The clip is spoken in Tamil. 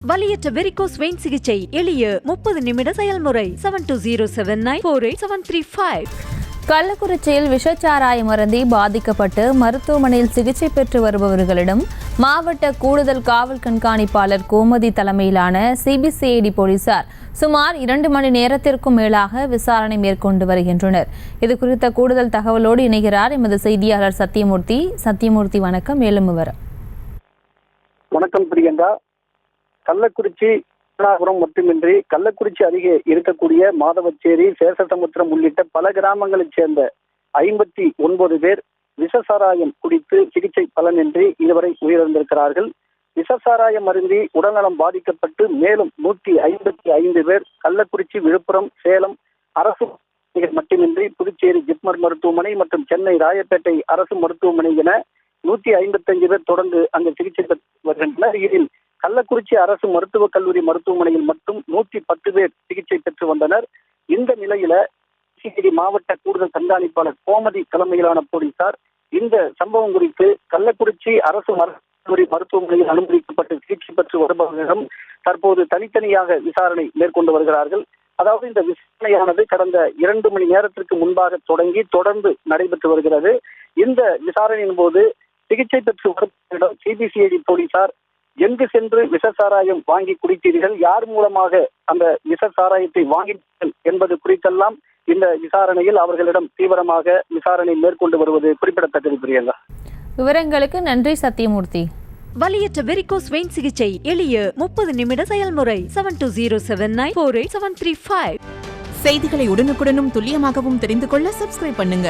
வலியற்ற வெரிகோஸ் வெயின் சிகிச்சை எளிய 30 நிமிட செயல்முறை 7279487335. கள்ளக்குறிச்சியில் விஷச்சாராயம் அருந்தி பாதிக்கப்பட்டு மருத்துவமனையில் சிகிச்சை பெற்று வருபவர்களிடம் மாவட்ட கூடுதல் காவல் கண்காணிப்பாளர் கோமதி தலைமையிலான சிபிசிஐடி போலீசார் சுமார் 2 மணி நேரத்திற்கும் மேலாக விசாரணை மேற்கொண்டு வருகின்றனர். இதுகுறித்த கூடுதல் தகவலோடு இணைகிறார் எமது செய்தியாளர் சத்தியமூர்த்தி. சத்தியமூர்த்தி, வணக்கம். மேலும் விவரம். வணக்கம் பிரியங்கா. கள்ளக்குறிச்சி மட்டுமின்றி கள்ளக்குறிச்சி அருகே இருக்கக்கூடிய மாதவச்சேரி, சேஷசமுத்திரம் உள்ளிட்ட பல கிராமங்களைச் சேர்ந்த 59 பேர் விஷசாராயம் குடித்து சிகிச்சை பலனின்றி இதுவரை உயிரிழந்திருக்கிறார்கள். விஷசாராயம் அருந்தி உடல்நலம் பாதிக்கப்பட்டு மேலும் 155 பேர் கள்ளக்குறிச்சி, விழுப்புரம், சேலம் அரசு மட்டுமின்றி புதுச்சேரி ஜிப்மர் மருத்துவமனை மற்றும் சென்னை ராயப்பேட்டை அரசு மருத்துவமனை என 155 பேர் தொடர்ந்து அங்கு சிகிச்சை பெற்று வருகின்றனர். இதில் கள்ளக்குறிச்சி அரசு மருத்துவக் கல்லூரி மருத்துவமனையில் மட்டும் 110 பேர் சிகிச்சை பெற்று வந்தனர். இந்த நிலையில சிபிசிஐடி மாவட்ட கூடுதல் கண்காணிப்பாளர் கோமதி தலைமையிலான போலீசார் இந்த சம்பவம் குறித்து கள்ளக்குறிச்சி அரசு கல்லூரி மருத்துவமனையில் அனுமதிக்கப்பட்டு சிகிச்சை பெற்று வருபவர்களிடம் தற்போது தனித்தனியாக விசாரணை மேற்கொண்டு வருகிறார்கள். அதாவது இந்த விசாரணையானது கடந்த 2 மணி நேரத்திற்கு முன்பாக தொடங்கி தொடர்ந்து நடைபெற்று வருகிறது. இந்த விசாரணையின் போது சிகிச்சை பெற்று வருபவர்களிடம் சிபிசிஐடி போலீசார் எங்கு சென்று விஷசாராயம் வாங்கி குடித்தீர்கள், யார் மூலமாக அந்த விஷசாராயத்தை வாங்கினீர்கள் என்பது குறித்தெல்லாம் இந்த விசாரணையில் அவர்களிடம் தீவிரமாக விசாரணை மேற்கொண்டு வருவது குறிப்பிடத்தக்கது. பிரியங்கா, விவரங்களுக்கு நன்றி சத்தியமூர்த்தி. வலியற்ற வெரிகோஸ் வெயின் சிகிச்சை எளிய 30 நிமிட செயல்முறை 7279487335. செய்திகளை உடனுக்குடனும் துல்லியமாகவும் தெரிந்து கொள்ள சப்ஸ்கிரைப் பண்ணுங்க.